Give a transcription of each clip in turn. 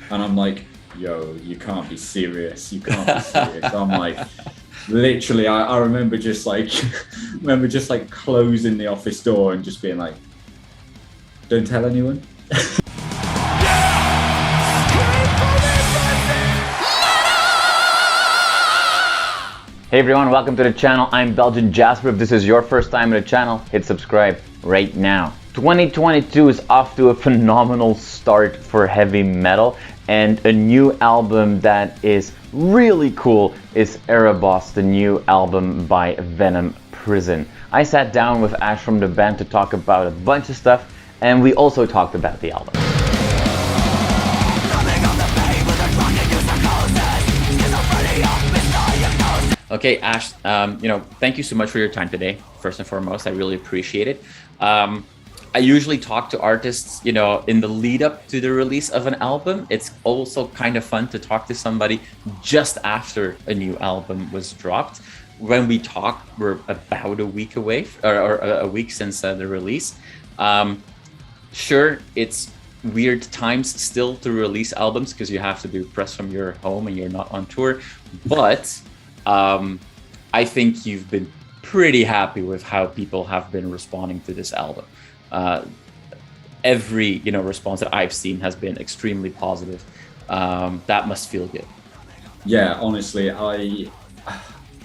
And I'm like, yo, you can't be serious. You can't be serious. I'm like, literally, I remember just like, closing the office door and just being like, don't tell anyone. Hey everyone, welcome to the channel. I'm Belgian Jasper. If this is your first time in the channel, hit subscribe right now. 2022 is off to a phenomenal start for heavy metal, and a new album that is really cool is Erebos, the new album by VENOM PRISON. I sat down with Ash from the band to talk about a bunch of stuff, and we also talked about the album. Okay, Ash, thank you so much for your time today. First and foremost, I really appreciate it. I usually talk to artists, in the lead up to the release of an album. It's also kind of fun to talk to somebody just after a new album was dropped. When we talk, we're about a week away, or a week since the release. Sure, it's weird times still to release albums because you have to do press from your home and you're not on tour, but I think you've been pretty happy with how people have been responding to this album. Every response that I've seen has been extremely positive. That must feel good. Yeah, honestly, I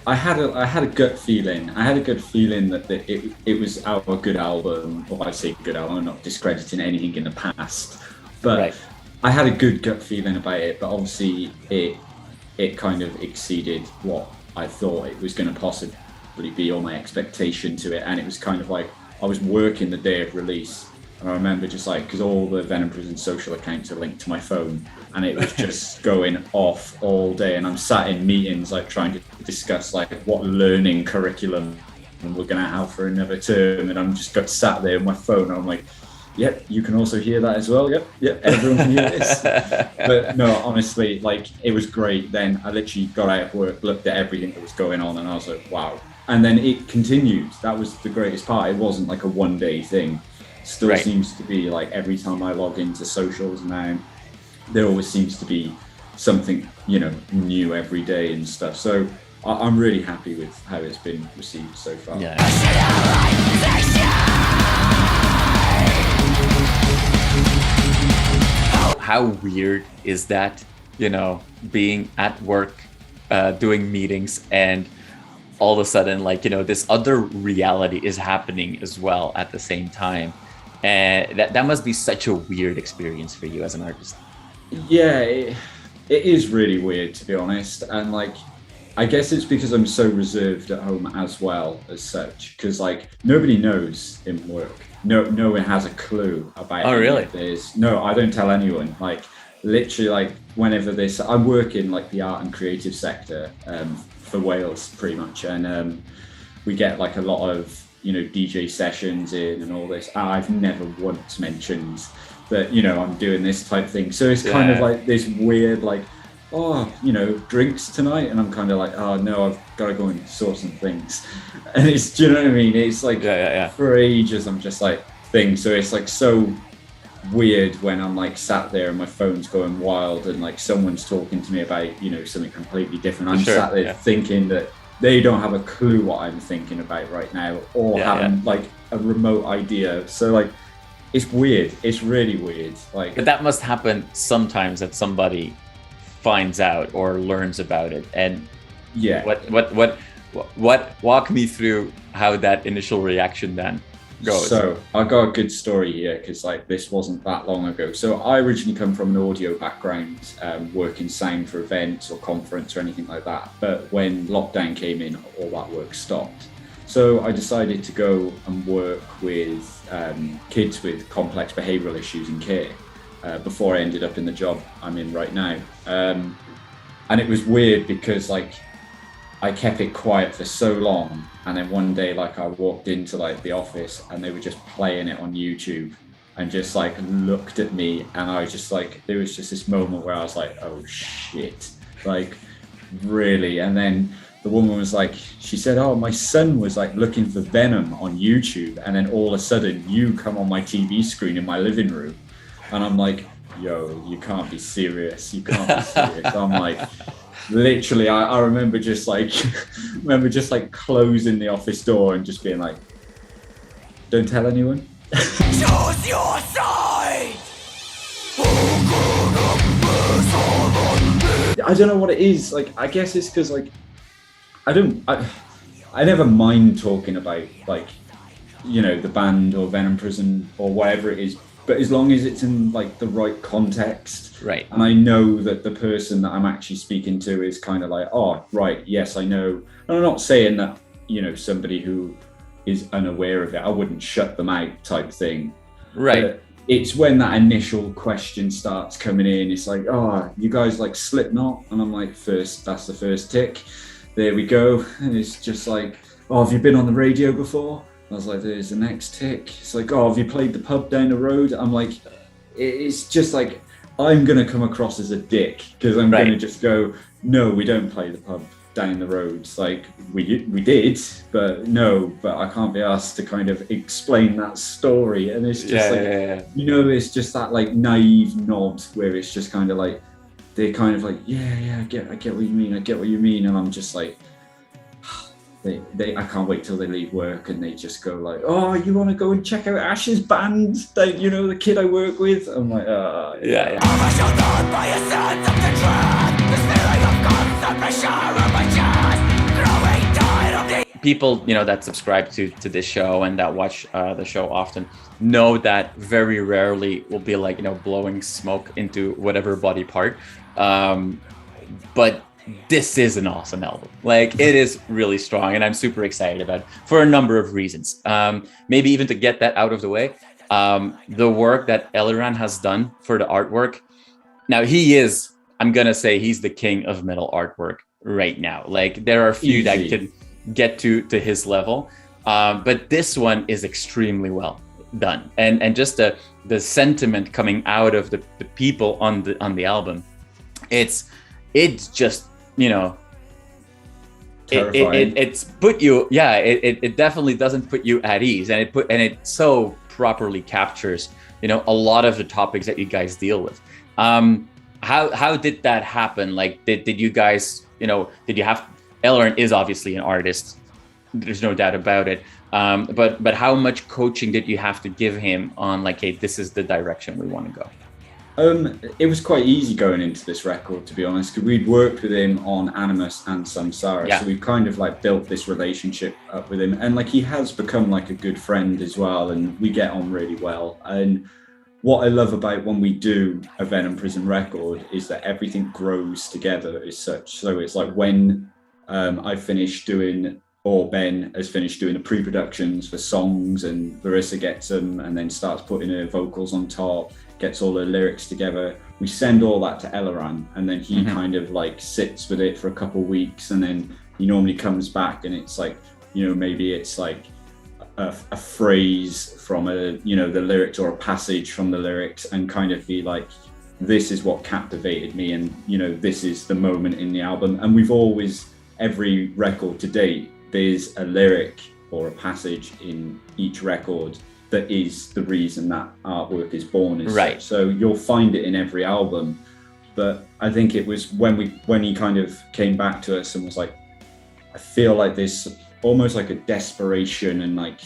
had a gut feeling. I had a good feeling that it was our good album. Or I say good album, I'm not discrediting anything in the past, but right. I had a good gut feeling about it. But obviously, it kind of exceeded what I thought it was going to possibly be, or my expectation to it. And it was kind of like, I was working the day of release, and I remember just like, because all the VENOM PRISON social accounts are linked to my phone, and it was just going off all day. And I'm sat in meetings, like trying to discuss like what learning curriculum we're going to have for another term. And I'm just got sat there on my phone, and I'm like, yep, you can also hear that as well. Yep, everyone can hear this. But no, honestly, like, it was great. Then I literally got out of work, looked at everything that was going on, and I was like, wow. And then it continued. That was the greatest part. It wasn't like a one-day thing. Still right. Seems to be like every time I log into socials now, there always seems to be something, new every day and stuff. So I'm really happy with how it's been received so far. Yeah. How weird is that, being at work, doing meetings, and all of a sudden, like, this other reality is happening as well at the same time. And that must be such a weird experience for you as an artist. Yeah, it is really weird, to be honest. And like, I guess it's because I'm so reserved at home as well as such, because like nobody knows in work. No one has a clue about Oh, really? This. No, I don't tell anyone. Like, literally, like, whenever I work in like the art and creative sector for Wales, pretty much, and we get like a lot of DJ sessions in and all this. I've never once mentioned that I'm doing this type thing. So it's kind of like this weird, like, drinks tonight, and I'm kind of like, oh no, I've got to go and sort some things. And it's, do you know what I mean? It's like, for ages I'm just like things. So it's like so weird when I'm like sat there and my phone's going wild, and like someone's talking to me about something completely different. I'm sat there thinking that they don't have a clue what I'm thinking about right now, or having like a remote idea. So like, it's weird. It's really weird. Like, but that must happen sometimes, that somebody finds out or learns about it. And what walk me through how that initial reaction then goes. So I got a good story here, because like this wasn't that long ago. So I originally come from an audio background, working sound for events or conference or anything like that. But when lockdown came in, all that work stopped. So I decided to go and work with kids with complex behavioural issues in care, before I ended up in the job I'm in right now. And it was weird because like I kept it quiet for so long, and then one day like I walked into like the office and they were just playing it on YouTube, and just like looked at me, and I was just like, there was just this moment where I was like, oh shit, like really. And then the woman was like, she said, oh, my son was like looking for Venom on YouTube, and then all of a sudden you come on my TV screen in my living room. And I'm like, yo, you can't be serious. You can't be serious. I'm like, literally, I remember just like, closing the office door and just being like, don't tell anyone. Choose your side. I don't know what it is. Like, I guess it's because like, I never mind talking about like, the band or Venom Prison or whatever it is, but as long as it's in like the right context, right? And I know that the person that I'm actually speaking to is kind of like, oh, right, yes, I know. And I'm not saying that, somebody who is unaware of it, I wouldn't shut them out type thing. Right. But it's when that initial question starts coming in, it's like, oh, you guys like Slipknot? And I'm like, that's the first tick. There we go. And it's just like, oh, have you been on the radio before? I was like, there's the next tick. It's like, oh, have you played the pub down the road? I'm like, it's just like, I'm going to come across as a dick because I'm going to just go, no, we don't play the pub down the road. It's like, we did, but I can't be asked to kind of explain that story. And it's just it's just that like naive nod where it's just kind of like, they're kind of like, I get what you mean. And I'm just like, I can't wait till they leave work and they just go like, oh, you want to go and check out Ash's band? The kid I work with. I'm like, yeah. People, that subscribe to this show and that watch the show often know that very rarely will be like, blowing smoke into whatever body part. But this is an awesome album. Like, it is really strong and I'm super excited about it for a number of reasons. Maybe even to get that out of the way, the work that Eliran has done for the artwork. Now I'm gonna say he's the king of metal artwork right now. Like, there are few that can get to his level, but this one is extremely well done. And just the sentiment coming out of the people on the album, it's just, it's put you, it definitely doesn't put you at ease, and it so properly captures, a lot of the topics that you guys deal with. How did that happen? Like, did you guys, did you have, Eliran is obviously an artist, there's no doubt about it. But how much coaching did you have to give him on like, hey, this is the direction we want to go? It was quite easy going into this record, to be honest, because we'd worked with him on Animus and Samsara. So we've kind of like built this relationship up with him, and like he has become like a good friend as well, and we get on really well. And what I love about when we do a Venom Prison record is that everything grows together as such. So it's like when I finished doing, or Ben has finished doing the pre-productions for songs, and Larissa gets them and then starts putting her vocals on top, gets all the lyrics together. We send all that to Eliran, and then he kind of like sits with it for a couple of weeks, and then he normally comes back and it's like, maybe it's like a phrase from the lyrics or a passage from the lyrics, and kind of be like, this is what captivated me, and this is the moment in the album. And we've always, every record to date, there's a lyric or a passage in each record that is the reason that artwork is born. So you'll find it in every album. But I think it was when he kind of came back to us and was like, I feel like there's almost like a desperation, and like,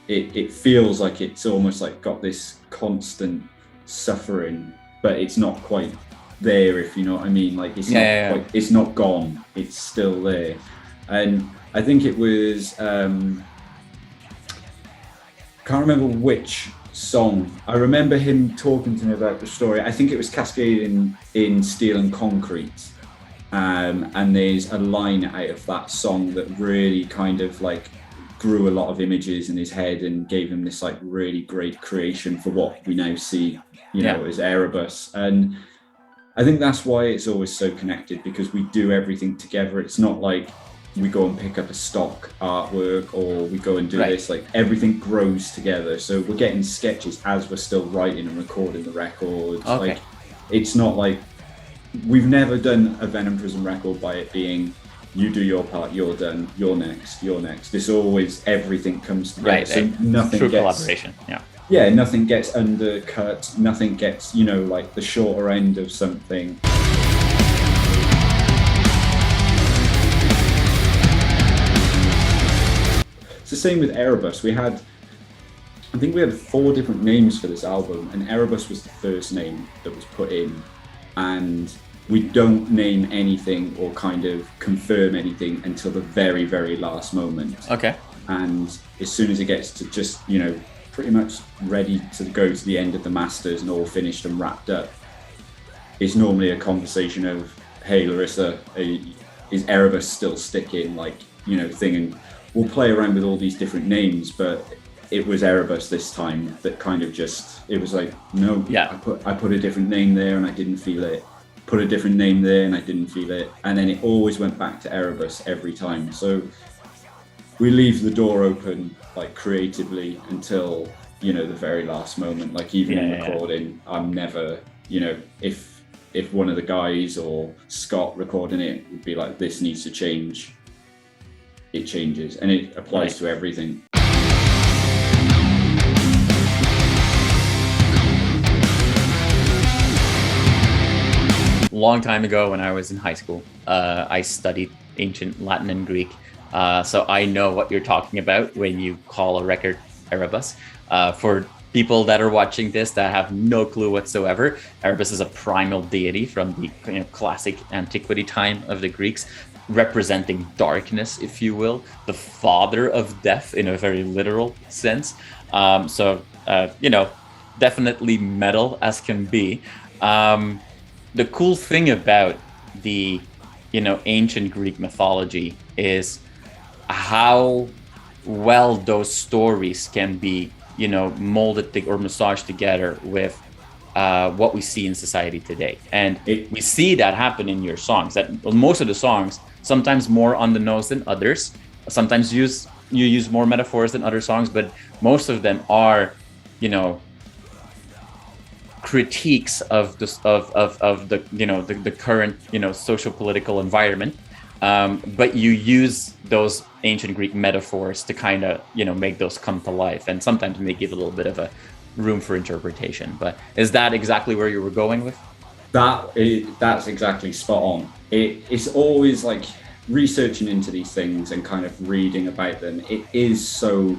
it feels like it's almost like got this constant suffering, but it's not quite there, if you know what I mean. Like, it's it's not gone, it's still there. And I think it was can't remember which song. I remember him talking to me about the story. I think it was Cascading in Steel and Concrete. And there's a line out of that song that really kind of like grew a lot of images in his head and gave him this like really great creation for what we now see, as Erebos. And I think that's why it's always so connected, because we do everything together. It's not like we go and pick up a stock artwork or we go and do this. Like, everything grows together. So we're getting sketches as we're still writing and recording the records. Like, it's not like, we've never done a Venom Prison record by it being, you do your part, you're done, you're next. It's always, everything comes together. So nothing True gets, collaboration. yeah, nothing gets undercut, nothing gets, you know, like the shorter end of something. It's the same with Erebos. I think we had 4 different names for this album, and Erebos was the first name that was put in. And we don't name anything or kind of confirm anything until the very, very last moment. Okay. And as soon as it gets to just, you know, pretty much ready to go to the end of the masters and all finished and wrapped up, it's normally a conversation of, hey, Larissa, is Erebos still sticking, like, you know, thing. And we'll play around with all these different names, but it was Erebos this time that kind of just, it was like, no, yeah, I put a different name there and I didn't feel it. Put a different name there and I didn't feel it. And then it always went back to Erebos every time. So we leave the door open, like, creatively until, you know, the very last moment. Like, even in recording, I'm never, you know, if one of the guys or Scott recording it would be like, this needs to change, it changes, and it applies to everything. Long time ago when I was in high school, I studied ancient Latin and Greek. So I know what you're talking about when you call a record Erebos. For people that are watching this that have no clue whatsoever, Erebos is a primal deity from the classic antiquity time of the Greeks, representing darkness, if you will, the father of death in a very literal sense. Definitely metal as can be. The cool thing about the, ancient Greek mythology is how well those stories can be, molded or massaged together with what we see in society today. And we see that happen in your songs, that most of the songs, sometimes more on the nose than others. Sometimes you use more metaphors than other songs, but most of them are, critiques of the current social political environment, but you use those ancient Greek metaphors to kind of make those come to life, and sometimes they give a little bit of a room for interpretation. But is that exactly where you were going with that's exactly spot on. It's always like researching into these things and kind of reading about them. It is so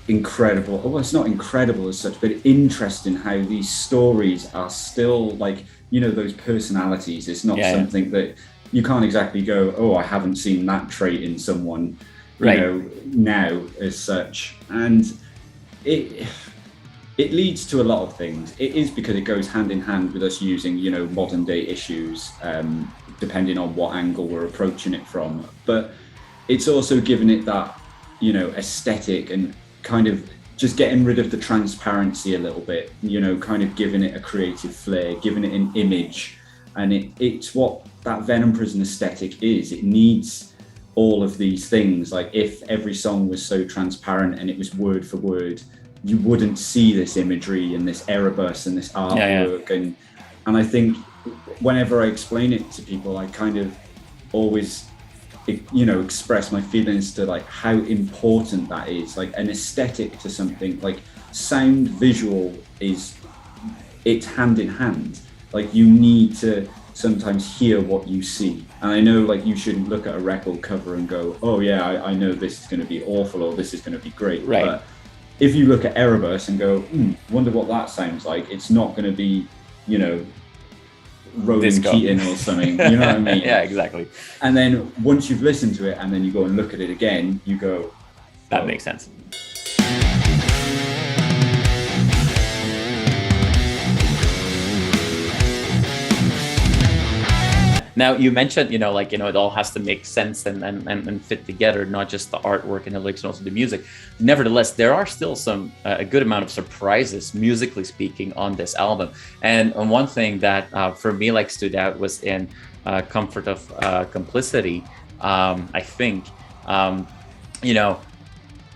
incredible. Well, it's not incredible as such, but interesting how these stories are still like, those personalities. It's not something that you can't exactly go, oh, I haven't seen that trait in someone, now as such. And it leads to a lot of things. It is because it goes hand in hand with us using, modern day issues, depending on what angle we're approaching it from. But it's also given it that, aesthetic and kind of just getting rid of the transparency a little bit, kind of giving it a creative flair, giving it an image. And it's what that Venom Prison aesthetic is. It needs all of these things. Like, if every song was so transparent and it was word for word, you wouldn't see this imagery and this Erebos and this artwork. And I think whenever I explain it to people, I kind of always express my feelings to like how important that is. Like, an aesthetic to something, like sound, visual, it's hand in hand. Like, you need to sometimes hear what you see. And I know, like, you shouldn't look at a record cover and go, oh yeah, I know this is going to be awful or this is going to be great. Right. But if you look at Erebos and go, wonder what that sounds like, it's not going to be, Ronan Keating or something, you know what I mean? Yeah, exactly. And then once you've listened to it and then you go and look at it again, you go, that makes sense. Now, you mentioned, it all has to make sense and fit together, not just the artwork and the lyrics, and also the music. Nevertheless, there are still a good amount of surprises, musically speaking, on this album. And one thing that for me stood out was in Comfort of Complicity, I think,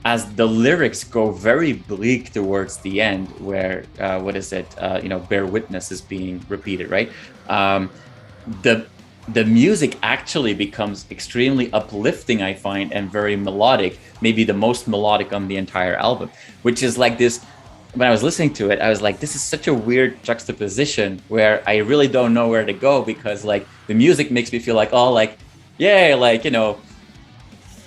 as the lyrics go very bleak towards the end, where, bear witness is being repeated, right? The music actually becomes extremely uplifting, I find, and very melodic, maybe the most melodic on the entire album, which is like this when I was listening to it, I was like, this is such a weird juxtaposition where I really don't know where to go, because like the music makes me feel like, oh, like, yeah, like, you know,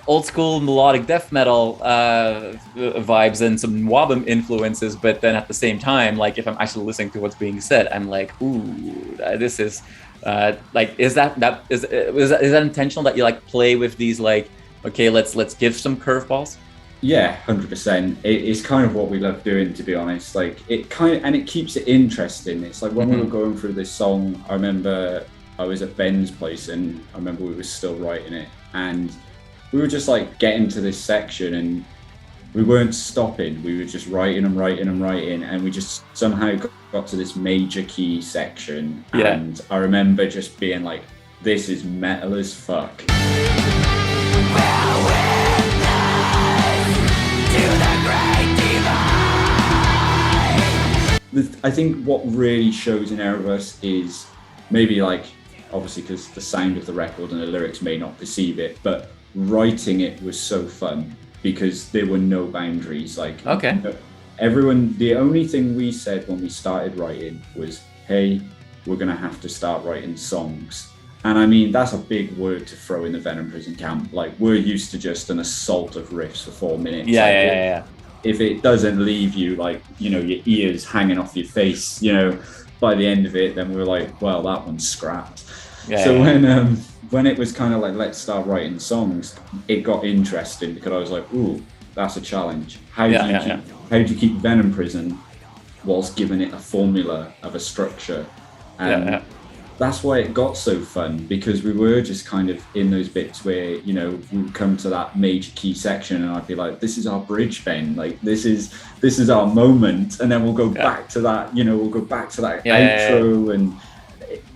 old school melodic death metal vibes and some wabam influences, but then at the same time, like if I'm actually listening to what's being said, I'm like, ooh, this is like, is that intentional that you like play with these, like, okay, let's give some curveballs? Yeah, 100%. It's kind of what we love doing, to be honest. Like it keeps it interesting. It's like when we were going through this song, I remember I was at Ben's place and I remember we were still writing it, and we were just like getting to this section and we weren't stopping. We were just writing and we just somehow got to this major key section. Yeah. And I remember just being like, this is metal as fuck. I think what really shows in Erebos is maybe like, obviously because the sound of the record and the lyrics may not perceive it, but writing it was so fun because there were no boundaries. Like, okay, everyone, the only thing we said when we started writing was, hey, we're gonna have to start writing songs. And I mean, that's a big word to throw in the Venom Prison camp. Like, we're used to just an assault of riffs for 4 minutes. Yeah. If it doesn't leave you, like, you know, your ears hanging off your face, you know, by the end of it, then we're like, well, that one's scrapped. When it was kind of like, let's start writing songs, it got interesting because I was like, ooh, that's a challenge. How do you keep Venom Prison whilst giving it a formula of a structure? And that's why it got so fun, because we were just kind of in those bits where, you know, we would come to that major key section and I'd be like, this is our bridge, Ben, like this is our moment, and then we'll go back to that, you know, outro. And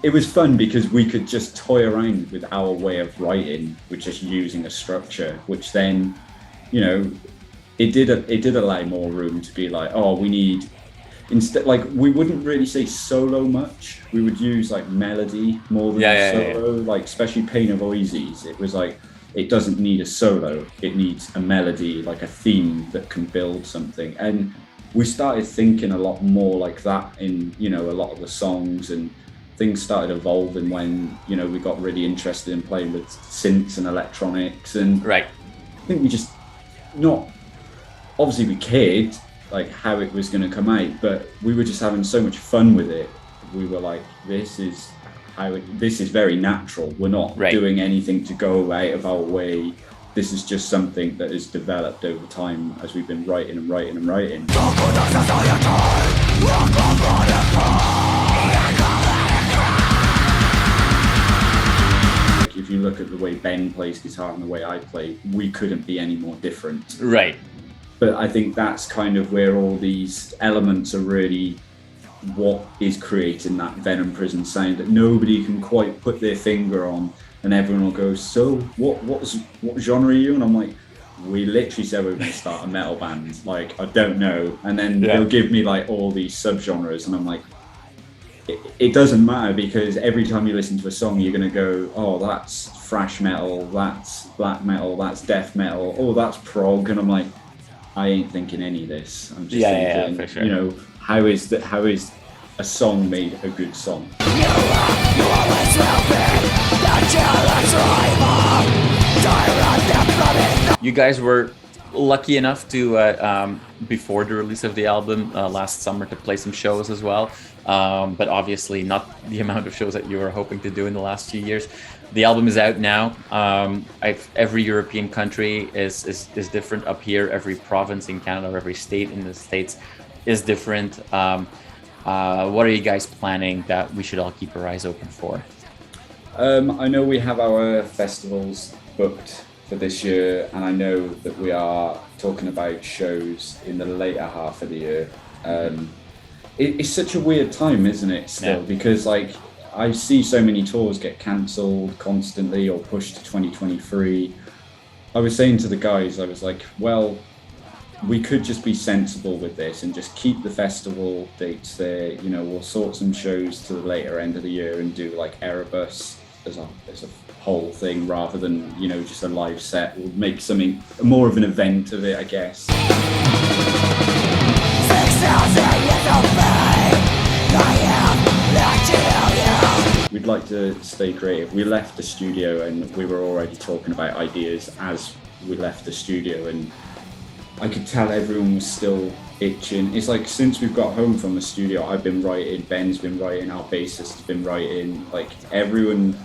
it was fun because we could just toy around with our way of writing, with just using a structure, which then, you know, it did allow more room to be like, oh, we need, instead, like, we wouldn't really say solo much. We would use like melody more than solo. Like, especially Pain of Oases, it was like, it doesn't need a solo, it needs a melody, like a theme that can build something. And we started thinking a lot more like that in, you know, a lot of the songs, and things started evolving when, you know, we got really interested in playing with synths and electronics. And right, I think we just, not, obviously we cared like how it was going to come out, but we were just having so much fun with it. We were like, this is very natural. We're not doing anything to go out of our way. This is just something that has developed over time as we've been writing. If you look at the way Ben plays guitar and the way I play, we couldn't be any more different. Right. But I think that's kind of where all these elements are really what is creating that Venom Prison sound that nobody can quite put their finger on, and everyone will go, so what genre are you? And I'm like, we literally said we were going to start a metal band. Like, I don't know. And then they'll give me like all these subgenres, and I'm like, it doesn't matter, because every time you listen to a song, you're going to go, oh, that's thrash metal, that's black metal, that's death metal, oh, that's prog. And I'm like, I ain't thinking any of this. I'm just thinking, for sure. You know, how is a song made a good song? You guys were lucky enough to, before the release of the album last summer, to play some shows as well. But obviously not the amount of shows that you were hoping to do in the last few years. The album is out now. Every European country is different. Up here, every province in Canada, or every state in the States is different. What are you guys planning that we should all keep our eyes open for? I know we have our festivals booked for this year, and I know that we are talking about shows in the later half of the year. It's such a weird time, isn't it, still? Because like, I see so many tours get cancelled constantly or pushed to 2023. I was saying to the guys, I was like, well, we could just be sensible with this and just keep the festival dates there. You know, we'll sort some shows to the later end of the year and do like Erebos as a whole thing, rather than, you know, just a live set. We'll make something more of an event of it, I guess. We'd like to stay creative. We left the studio and we were already talking about ideas as we left the studio, and I could tell everyone was still itching. It's like since we've got home from the studio, I've been writing, Ben's been writing, our bassist has been writing, like everyone,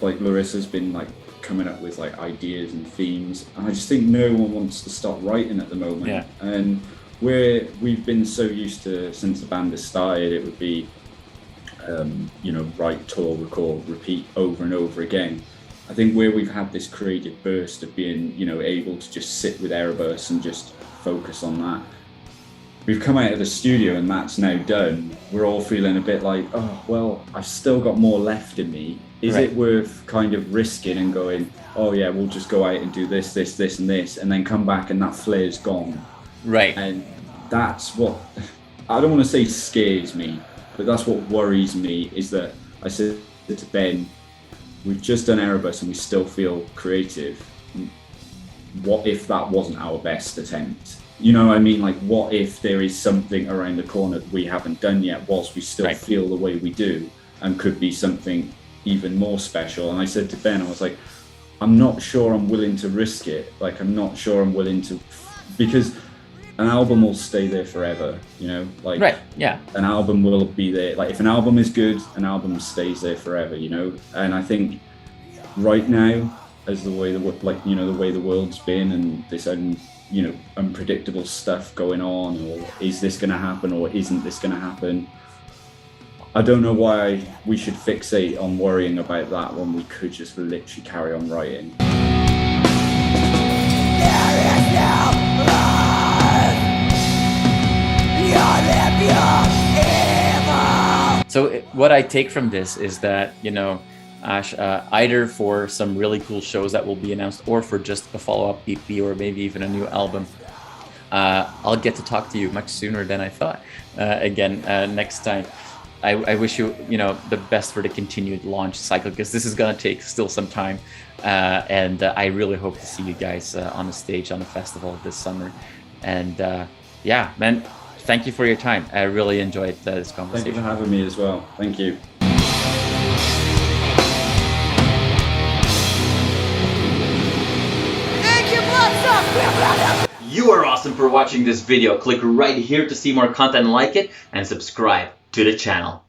like Larissa's been like coming up with like ideas and themes, and I just think no one wants to stop writing at the moment. Yeah. And we've been so used to, since the band has started, it would be you know, write, tour, record, repeat over and over again. I think where we've had this creative burst of being, you know, able to just sit with Erebos and just focus on that. We've come out of the studio and that's now done. We're all feeling a bit like, oh, well, I've still got more left in me. Is it worth kind of risking and going, oh yeah, we'll just go out and do this, this, this, and this, and then come back and that flare's gone. Right. And that's what, I don't want to say scares me, but that's what worries me, is that I said to Ben, we've just done Erebos and we still feel creative. What if that wasn't our best attempt? You know what I mean? Like, what if there is something around the corner that we haven't done yet whilst we still feel the way we do, and could be something even more special? And I said to Ben, I was like, I'm not sure I'm willing to risk it. Like, I'm not sure I'm willing to, because an album will stay there forever, you know? Like, an album will be there. Like, if an album is good, an album stays there forever, you know? And I think right now, as the way the way the world's been, and this you know, unpredictable stuff going on, or is this going to happen or isn't this going to happen? I don't know why we should fixate on worrying about that when we could just literally carry on writing. So what I take from this is that, you know, Ash, either for some really cool shows that will be announced, or for just a follow-up EP, or maybe even a new album, I'll get to talk to you much sooner than I thought again next time. I wish you, you know, the best for the continued launch cycle, because this is gonna take still some time, and I really hope to see you guys on the stage on the festival this summer. And yeah, man, thank you for your time. I really enjoyed this conversation. Thank you for having me as well. Thank you. You are awesome for watching this video. Click right here to see more content like it and subscribe to the channel.